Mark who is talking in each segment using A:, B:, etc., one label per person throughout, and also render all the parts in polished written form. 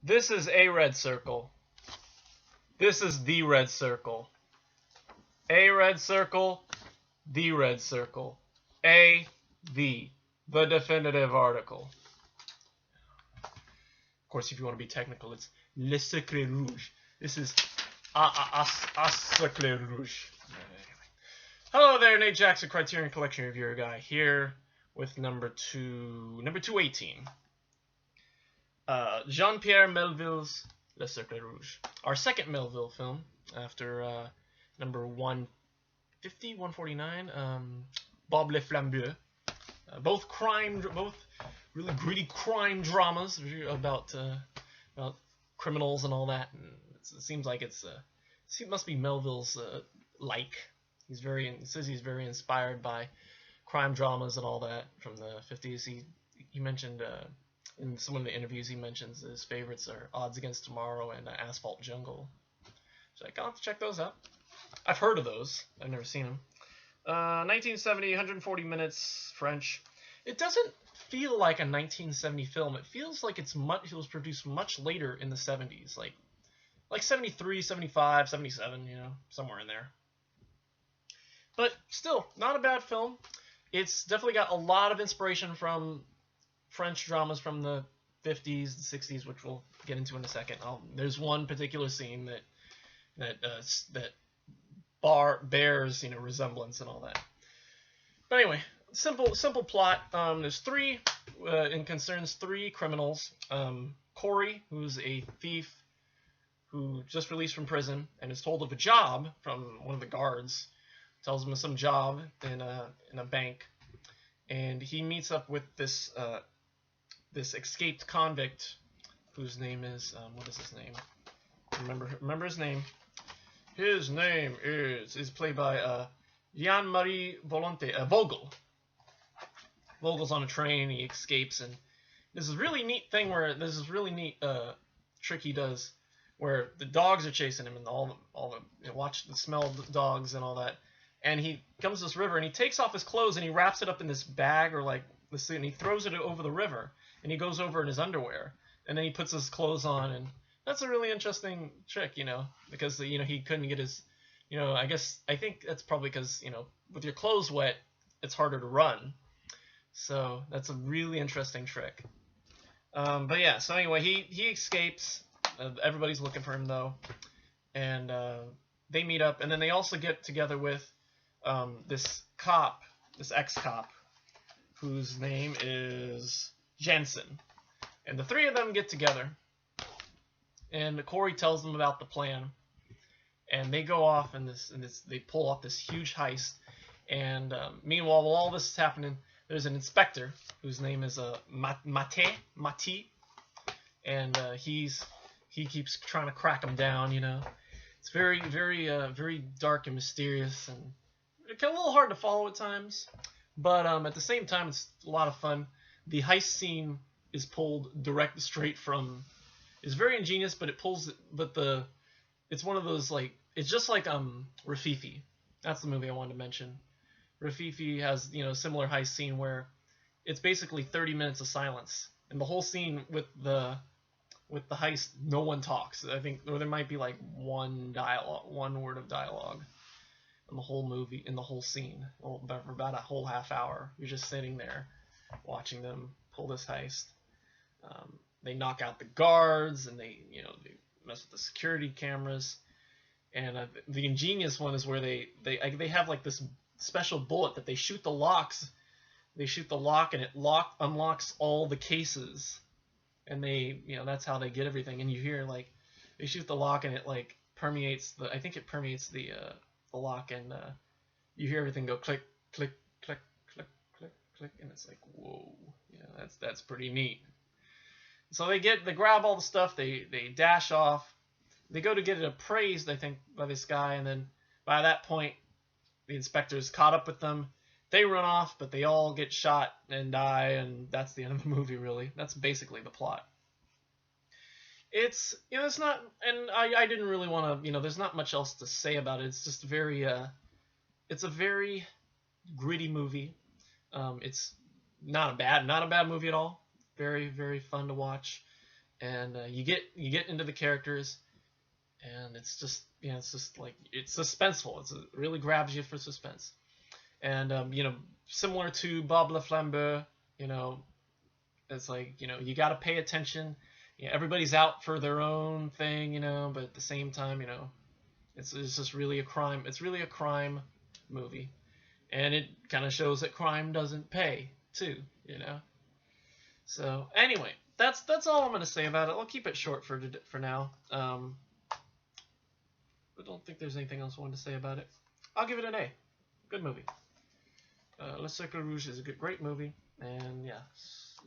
A: This is a red circle. This is the red circle. A red circle, the red circle. A, the definitive article. Of course, if you want to be technical, it's Le Cercle Rouge. This is a Cercle Rouge. Hello there, Nate Jackson, Criterion Collection Reviewer Guy, here with number 218. Jean-Pierre Melville's Le Cercle Rouge. Our second Melville film after number 150, 149, Bob Le Flambeau. Both really gritty crime dramas about criminals and all that. And it seems like it must be Melville's like. He says he's very inspired by crime dramas and all that from the 50s. He mentioned in some of the interviews he mentions his favorites are Odds Against Tomorrow and Asphalt Jungle. So I'll have to check those out. I've heard of those. I've never seen them. 1970, 140 minutes, French. It doesn't feel like a 1970 film. It feels like it was produced much later in the 70s, like 73, 75, 77, somewhere in there. But still, not a bad film. It's definitely got a lot of inspiration from French dramas from the 50s, the 60s, which we'll get into in a second. There's one particular scene that bears resemblance and all that. But anyway, simple plot. There's three and concerns three criminals. Corey, who's a thief who just released from prison and is told of a job from one of the guards. Tells him of some job in a bank, and he meets up with this escaped convict whose name is what is his name? Remember his name. His name is played by Jean-Marie Vogel. Vogel's on a train. He escapes, and this is really neat thing where this is really neat trick he does where the dogs are chasing him and all the smell of the dogs and all that. And he comes to this river and he takes off his clothes and he wraps it up in this bag or like this thing and he throws it over the river and he goes over in his underwear and then he puts his clothes on, and that's a really interesting trick, because he couldn't get his, I think that's probably because with your clothes wet it's harder to run, so that's a really interesting trick. But yeah, so anyway he escapes. Everybody's looking for him though, and they meet up, and then they also get together with this ex-cop, whose name is Jensen. And the three of them get together, and Corey tells them about the plan, and they go off and they pull off this huge heist. And meanwhile, while all this is happening, there's an inspector whose name is Mati, and he keeps trying to crack them down. It's very, very, very dark and mysterious, and it's a little hard to follow at times, but at the same time, it's a lot of fun. The heist scene is pulled straight from. It's very ingenious, but it's one of those it's just like Rafifi. That's the movie I wanted to mention. Rafifi has a similar heist scene where it's basically 30 minutes of silence, and the whole scene with the heist, no one talks. I think, or there might be like one word of dialogue in the whole movie, in the whole scene, for about a whole half hour. You're just sitting there watching them pull this heist. They knock out the guards, and they mess with the security cameras. And the ingenious one is where they have like this special bullet that they shoot the locks. They shoot the lock, and it unlocks all the cases. And they, that's how they get everything. And you hear they shoot the lock, and it permeates the lock, and you hear everything go click, click, click, click, click, click, and it's like, whoa, that's pretty neat. So they grab all the stuff, they dash off, they go to get it appraised, I think, by this guy, and then by that point, the inspector's caught up with them. They run off, but they all get shot and die, and that's the end of the movie, really. That's basically the plot. It's, it's not, and I didn't really want to, there's not much else to say about it. It's just it's a very gritty movie. It's not a bad movie at all. Very, very fun to watch. and you get into the characters, and it's just it's just like it's suspenseful. It really grabs you for suspense, and similar to Bob Le Flambeur, it's like you got to pay attention. Everybody's out for their own thing, but at the same time, it's just really a crime. It's really a crime movie, and it kind of shows that crime doesn't pay too, So anyway, that's all I'm gonna say about it. I'll keep it short for now. I don't think there's anything else I wanted to say about it. I'll give it an A. Good movie. Le Cercle Rouge is a great movie, and yeah,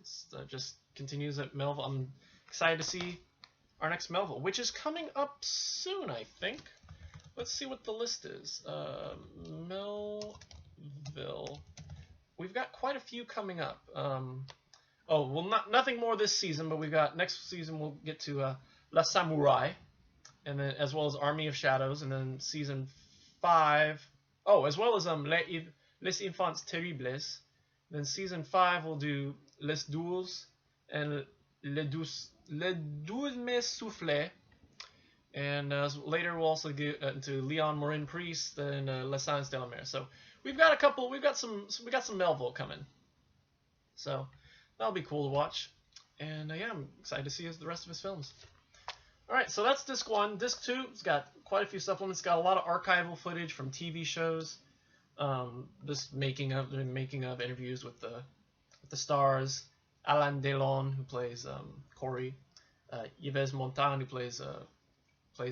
A: it's just continues at Melville. I'm excited to see our next Melville, which is coming up soon, I think. Let's see what the list is. Melville. We've got quite a few coming up. Nothing more this season, but we've got next season we'll get to La Samurai, and then as well as Army of Shadows, and then season 5. Oh, as well as Les Enfants Terribles. Then season 5 we'll do Les Douze and Les Douze Mes Soufflés. And later we'll also get into Leon Morin Priest and Les Sangs de la Mer. So we've got some Melville coming. So that'll be cool to watch. And I'm excited to see the rest of his films. Alright, so that's disc 1. Disc 2, it's got quite a few supplements. It's got a lot of archival footage from TV shows. This making of interviews with the stars. Alain Delon, who plays Corey. Yves Montand, who plays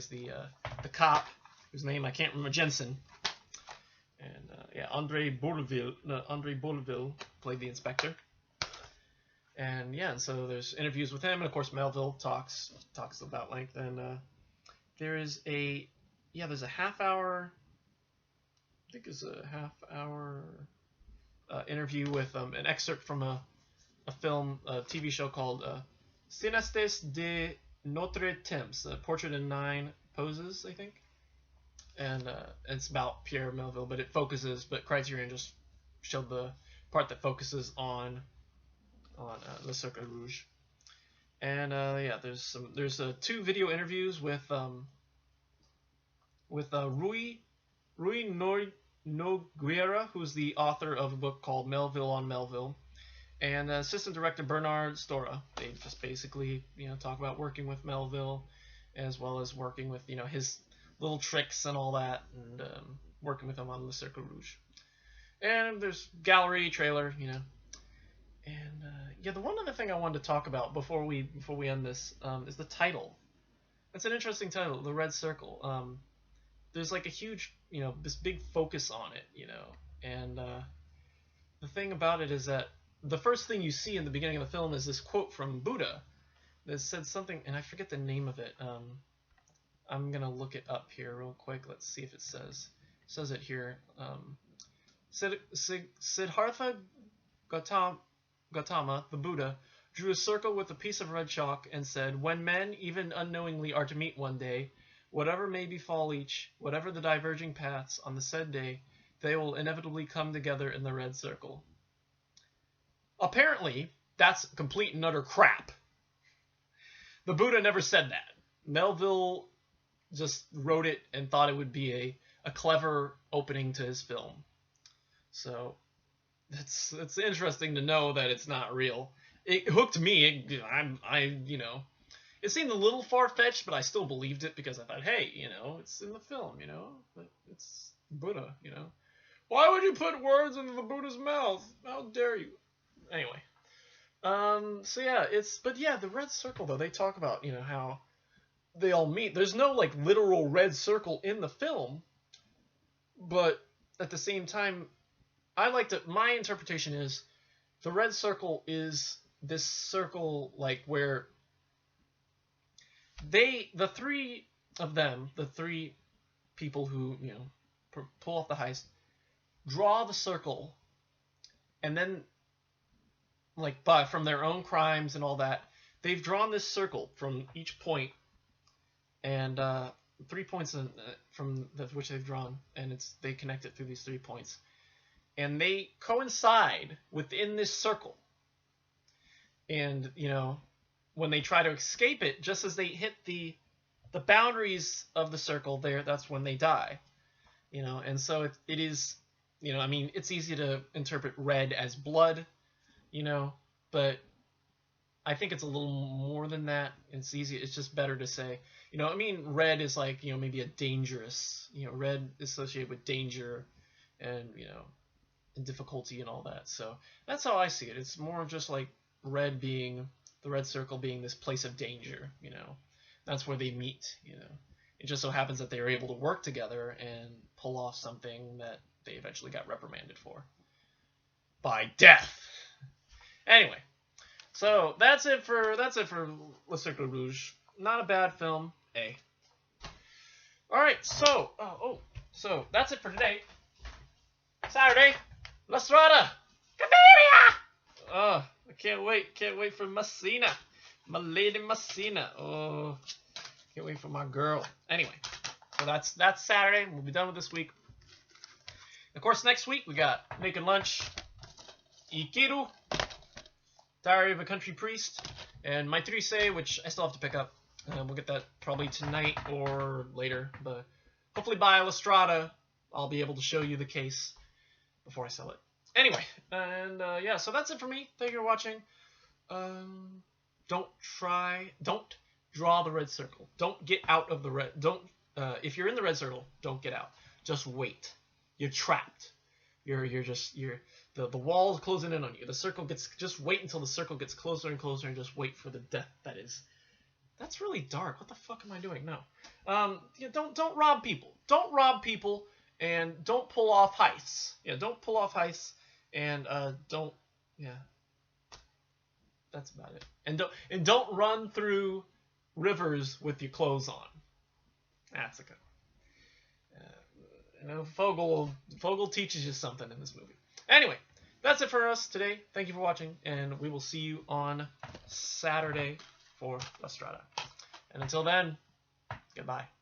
A: the cop, whose name I can't remember, Jensen. And André Bourvil played the inspector. And so there's interviews with him, and of course Melville talks about length. And there's a half hour. I think it's a half hour interview with an excerpt from a film, a TV show called Cinestes de Notre Temps, a Portrait in 9 Poses, I think. And it's about Pierre Melville, but Criterion just showed the part that focuses on Le Cercle Rouge. And there's 2 video interviews with Rui Nogueira, who's the author of a book called Melville on Melville, and assistant director Bernard Stora. They just basically talk about working with Melville, as well as working with his little tricks and all that, and working with him on Le Cercle Rouge. And there's gallery trailer, And the one other thing I wanted to talk about before we end this is the title. It's an interesting title, The Red Circle. There's like a huge, this big focus on it, and the thing about it is that the first thing you see in the beginning of the film is this quote from Buddha that said something, and I forget the name of it. I'm gonna look it up here real quick. Let's see if it says it here. Siddhartha Gautama, the Buddha, drew a circle with a piece of red chalk and said, "When men, even unknowingly, are to meet one day, whatever may befall each, whatever the diverging paths on the said day, they will inevitably come together in the red circle." Apparently, that's complete and utter crap. The Buddha never said that. Melville just wrote it and thought it would be a clever opening to his film. So it's interesting to know that it's not real. It hooked me. It seemed a little far-fetched, but I still believed it because I thought, hey, it's in the film, but it's Buddha, Why would you put words into the Buddha's mouth? How dare you? Anyway, the red circle, though, they talk about, how they all meet. There's no, literal red circle in the film, but at the same time, my interpretation is the red circle is this circle, where the 3 of them, the 3 people who, pull off the heist, draw the circle, and then, from their own crimes and all that, they've drawn this circle from each point, and 3 points from which they've drawn, and they connect it through these 3 points, and they coincide within this circle, and when they try to escape it, just as they hit the boundaries of the circle there, that's when they die. And so it is, I mean, it's easy to interpret red as blood, but I think it's a little more than that. It's easy. It's just better to say, I mean, red is like, maybe a dangerous, red is associated with danger and, and difficulty and all that. So that's how I see it. It's more of just like red being, the red circle being this place of danger, That's where they meet, It just so happens that they are able to work together and pull off something that they eventually got reprimanded for. By death. Anyway. So that's it for Le Cercle Rouge. Not a bad film. All right, so that's it for today. Saturday, La Strada, Caberia. Oh, I can't wait for Messina, my lady Messina. Oh, can't wait for my girl. Anyway, so that's Saturday. We'll be done with this week. Of course, next week we got Making Lunch, Ikiru, Diary of a Country Priest, and Maitrise, which I still have to pick up. We'll get that probably tonight or later, but hopefully by La Strada, I'll be able to show you the case before I sell it. Anyway, and yeah, so that's it for me. Thank you for watching. Don't draw the red circle. Don't get out of the red. If you're in the red circle, don't get out. Just wait. You're trapped. The wall's closing in on you. The circle just wait until the circle gets closer and closer and just wait for the death that is. That's really dark. What the fuck am I doing? No. Don't rob people. Don't rob people and don't pull off heists. Yeah, don't pull off heists and that's about it. And don't run through rivers with your clothes on. That's a good one. Fogel teaches you something in this movie. Anyway, that's it for us today. Thank you for watching, and we will see you on Saturday for La Strada. And until then, goodbye.